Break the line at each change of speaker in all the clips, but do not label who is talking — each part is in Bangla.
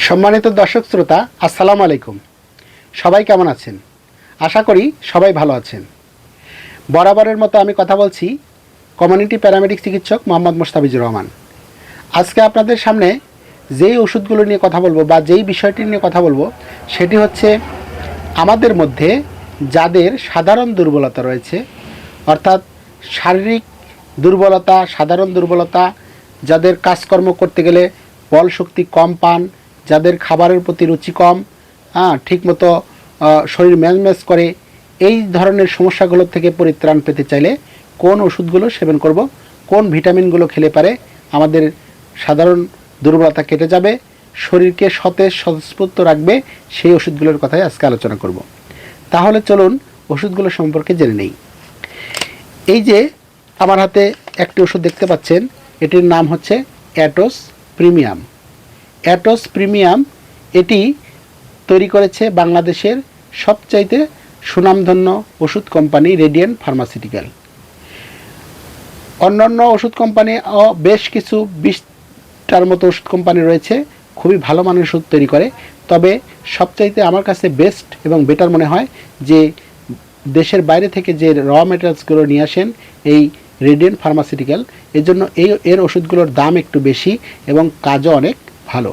সম্মানিত দর্শক শ্রোতা, আসসালামু আলাইকুম। সবাই কেমন আছেন? আশা করি সবাই ভালো আছেন। বরাবরের মতো আমি কথা বলছি কমিউনিটি প্যারামেডিক চিকিৎসক মোহাম্মদ মোস্তাফিজুর রহমান। আজকে আপনাদের সামনে যেই ওষুধগুলো নিয়ে কথা বলবো বা যেই বিষয়টি নিয়ে কথা বলবো সেটি হচ্ছে আমাদের মধ্যে যাদের সাধারণ দুর্বলতা রয়েছে, অর্থাৎ শারীরিক দুর্বলতা, সাধারণ দুর্বলতা, যাদের কাজকর্ম করতে গেলে বল শক্তি কম পান, যাদের খাবারের প্রতি রুচি কম, ঠিকমতো শরীর ম্যাজম্যাজ করে, এই ধরনের সমস্যাগুলো থেকে পরিত্রাণ পেতে চাইলে কোন ওষুধগুলো সেবন করব, কোন ভিটামিনগুলো খেলে পারে আমাদের সাধারণ দুর্বলতা কেটে যাবে, শরীরকে সতেজ স্বতঃস্ফূর্ত রাখবে, সেই ওষুধগুলোর কথাই আজকে আলোচনা করব। তাহলে চলুন ওষুধগুলো সম্পর্কে জেনে নেই। এই যে আমার হাতে একটি ওষুধ দেখতে পাচ্ছেন, এটির নাম হচ্ছে অ্যাটোস প্রিমিয়াম। অ্যাটোস প্রিমিয়াম এটি তৈরি করেছে বাংলাদেশের সবচাইতে সুনামধন্য ওষুধ কোম্পানি রেডিয়েন্ট ফার্মাসিউটিক্যাল। অন্যান্য ওষুধ কোম্পানি বেশ কিছু 20টার মতো ওষুধ কোম্পানি রয়েছে, খুবই ভালো মানের ওষুধ তৈরি করে। তবে সবচাইতে আমার কাছে বেস্ট এবং বেটার মনে হয় যে দেশের বাইরে থেকে যে র মেটেরিয়ালসগুলো নিয়ে আসেন এই রেডিয়েন্ট ফার্মাসিউটিক্যাল, এর জন্য এর ওষুধগুলোর দাম একটু বেশি এবং কাজও অনেক ভালো।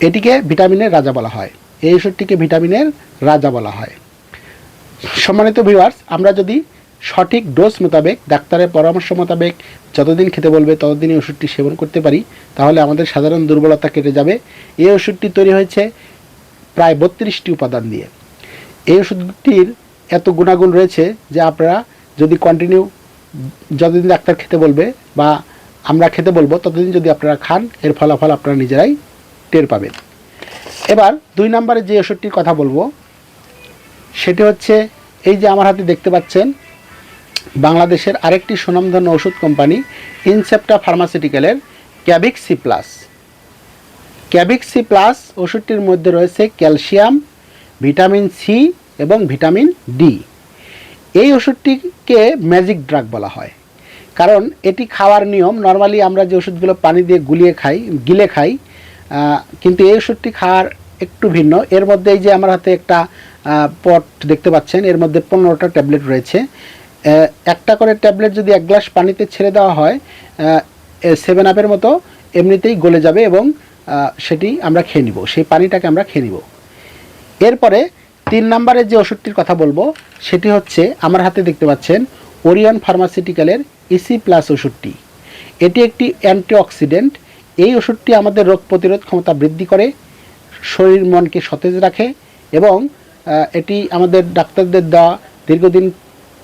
এটিকে ভিটামিনের রাজা বলা হয়, এই ওষুধটিকে ভিটামিনের রাজা বলা হয়। সম্মানিত ভিউয়ার্স, আমরা যদি সঠিক ডোজ মোতাবেক, ডাক্তারের পরামর্শ মোতাবেক যতদিন খেতে বলবে ততদিনই ওষুধটি সেবন করতে পারি, তাহলে আমাদের সাধারণ দুর্বলতা কেটে যাবে। এই ওষুধটি তৈরি হয়েছে প্রায় 32টি উপাদান দিয়ে। এই ওষুধটির এত গুণাগুণ রয়েছে যে আপনারা যদি কন্টিনিউ যতদিন ডাক্তার খেতে বলবে বা আমরা খেতে বলবো ততদিন যদি আপনারা খান, এর ফলাফল আপনারা নিজেরাই টের পাবেন। এবার 2 নম্বরে যে ওষুধটির কথা বলবো সেটি হচ্ছে এই যে আমার হাতে দেখতে পাচ্ছেন বাংলাদেশের আরেকটি সুনামধন্য ওষুধ কোম্পানি ইনসেপ্টা ফার্মাসিউটিক্যালের ক্যাভিক্সি প্লাস। ক্যাভিক্সি প্লাস ওষুধটির মধ্যে রয়েছে ক্যালসিয়াম, ভিটামিন সি এবং ভিটামিন ডি। এই ওষুধটিকে ম্যাজিক ড্রাগ বলা হয়, কারণ এটি খাওয়ার নিয়ম নর্মালি আমরা যে ওষুধগুলো পানি দিয়ে গিলে খাই, কিন্তু এই ওষুধটি খাওয়ার একটু ভিন্ন। এর মধ্যে এই যে আমার হাতে একটা পট দেখতে পাচ্ছেন, এর মধ্যে 15টা ট্যাবলেট রয়েছে। একটা করে ট্যাবলেট যদি 1 গ্লাস পানিতে ছেড়ে দেওয়া হয়, 7 আপের মতো এমনিতেই গলে যাবে এবং সেটি আমরা খেয়ে নিব, সেই পানিটাকে আমরা খেয়ে নিব। এরপরে 3 নম্বরে যে ওষুধটির কথা বলবো সেটি হচ্ছে আমার হাতে দেখতে পাচ্ছেন ওরিয়ন ফার্মাসিউটিক্যালের ইসি প্লাস ওষুধটি। এটি একটি অ্যান্টিঅক্সিডেন্ট। এই ওষুধটি আমাদের রোগ প্রতিরোধ ক্ষমতা বৃদ্ধি করে, শরীর মনকে সতেজ রাখে এবং এটি আমাদের ডাক্তারদের দেওয়া দীর্ঘদিন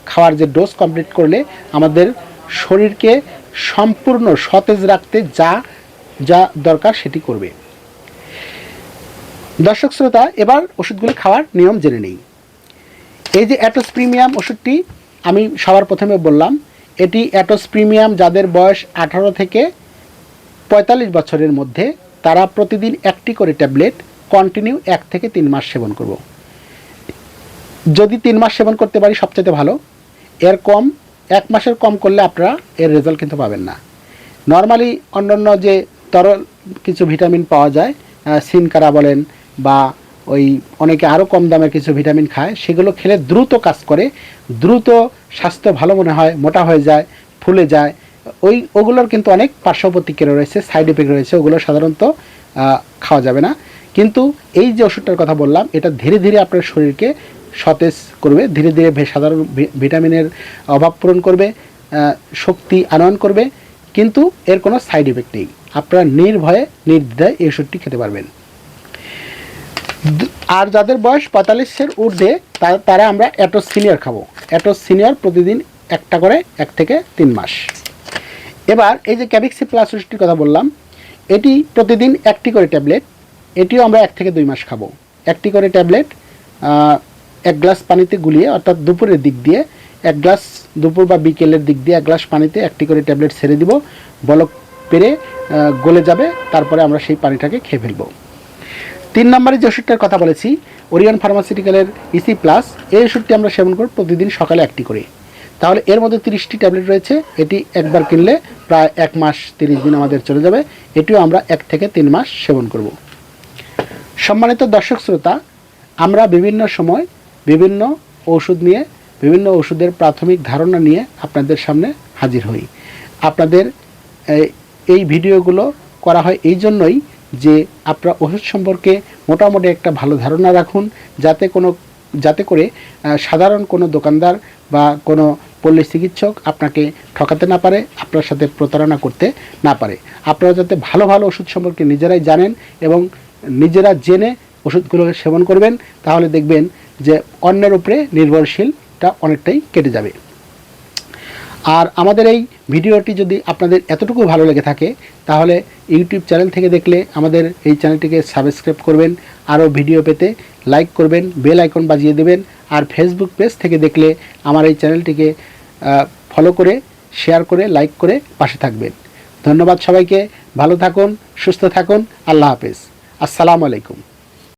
খাওয়ার যে ডোজ কমপ্লিট করলে আমাদের শরীরকে সম্পূর্ণ সতেজ রাখতে যা যা দরকার সেটি করবে। দর্শক শ্রোতা, এবার ওষুধগুলি খাওয়ার নিয়ম জেনে নেই। এই যে অ্যাটোস প্রিমিয়াম ওষুধটি আমি সবার প্রথমে বললাম, এটি অ্যাটোস প্রিমিয়াম যাদের বয়স 18 থেকে 45 বছরের মধ্যে, তারা প্রতিদিন একটি করে ট্যাবলেট কন্টিনিউ 1 থেকে 3 মাস সেবন করব। যদি 3 মাস সেবন করতে পারি সবচেয়ে ভালো। এর কম, 1 মাসের কম করলে আপনারা এর রেজাল্ট কিন্তু পাবেন না। নর্মালি অন্যান্য যে তরল কিছু ভিটামিন পাওয়া যায়, সিনকারা বলেন বা ওই অনেকে আরও কম দামের কিছু ভিটামিন খায়, সেগুলো খেলে দ্রুত কাজ করে, দ্রুত স্বাস্থ্য ভালো মনে হয়, মোটা হয়ে যায়, ফুলে যায়। ওগুলোর কিন্তু অনেক পার্শ্ব প্রতিক্রিয়া রয়েছে, সাইড এফেক্ট রয়েছে, ওগুলো সাধারণত খাওয়া যাবে না। কিন্তু এই যে ওষুধটার কথা বললাম, এটা ধীরে ধীরে আপনার শরীরকে সতেজ করবে, ধীরে ধীরে সাধারণ ভিটামিনের অভাব পূরণ করবে, শক্তি আনয়ন করবে, কিন্তু এর কোনো সাইড এফেক্ট নেই। আপনারা নির্ভয়ে নির্দ্বিধায় এই ওষুধটি খেতে পারবেন। আর যাদের বয়স 45-এর ঊর্ধ্বে তারা আমরা অ্যাটোস সিনিয়র খাবো। অ্যাটোস সিনিয়র প্রতিদিন একটা করে 1 থেকে 3 মাস। এবার এই যে ক্যাভিক্সি প্লাস ওষুধটির কথা বললাম, এটি প্রতিদিন একটি করে ট্যাবলেট, এটিও আমরা 1 থেকে 2 মাস খাবো। একটি করে ট্যাবলেট 1 গ্লাস পানিতে গুলিয়ে, অর্থাৎ দুপুরের দিক দিয়ে 1 গ্লাস, দুপুর বা বিকেলের দিক দিয়ে 1 গ্লাস পানিতে একটি করে ট্যাবলেট ছেড়ে দিব, বলক পেরে গলে যাবে, তারপরে আমরা সেই পানিটাকে খেয়ে ফেলবো। 3 নম্বরে যে ওষুধটার কথা বলেছি ওরিয়ন ফার্মাসিউটিক্যালের ইসি প্লাস, এই ওষুধটি আমরা সেবন করব প্রতিদিন সকালে 1টি করে। তাহলে এর মধ্যে 30টি ট্যাবলেট রয়েছে। এটি একবার কিনলে প্রায় 1 মাস 30 দিন আমাদের চলে যাবে। এটিও আমরা 1 থেকে 3 মাস সেবন করব। সম্মানিত দর্শক শ্রোতা, আমরা বিভিন্ন সময় বিভিন্ন ওষুধ নিয়ে, বিভিন্ন ওষুধের প্রাথমিক ধারণা নিয়ে আপনাদের সামনে হাজির হই। আপনাদের এই ভিডিওগুলো করা হয় এই জন্যই যে আপনারা ওষুধ সম্পর্কে মোটামুটি একটা ভালো ধারণা রাখুন, যাতে করে সাধারণ কোনো দোকানদার বা কোনো পল্লী চিকিৎসক আপনাকে ঠকাতে না পারে, আপনার সাথে প্রতারণা করতে না পারে। আপনারা যাতে ভালো ভালো ওষুধ সম্পর্কে নিজেরাই জানেন এবং নিজেরা জেনে ওষুধগুলোকে সেবন করবেন, তাহলে দেখবেন যে অন্যের উপরে নির্ভরশীলটা অনেকটাই কেটে যাবে। আর আমাদের এই ভিডিওটি যদি আপনাদের এতটুকু ভালো লেগে থাকে, তাহলে ইউটিউব চ্যানেল থেকে দেখলে আমাদের এই চ্যানেলটিকে সাবস্ক্রাইব করবেন, আরও ভিডিও পেতে লাইক করবেন, বেল আইকন বাজিয়ে দেবেন। আর ফেসবুক পেজ থেকে দেখলে আমার এই চ্যানেলটিকে ফলো করে, শেয়ার করে, লাইক করে পাশে থাকবেন। ধন্যবাদ সবাইকে। ভালো থাকুন, সুস্থ থাকুন। আল্লাহ হাফেজ। আসসালামু আলাইকুম।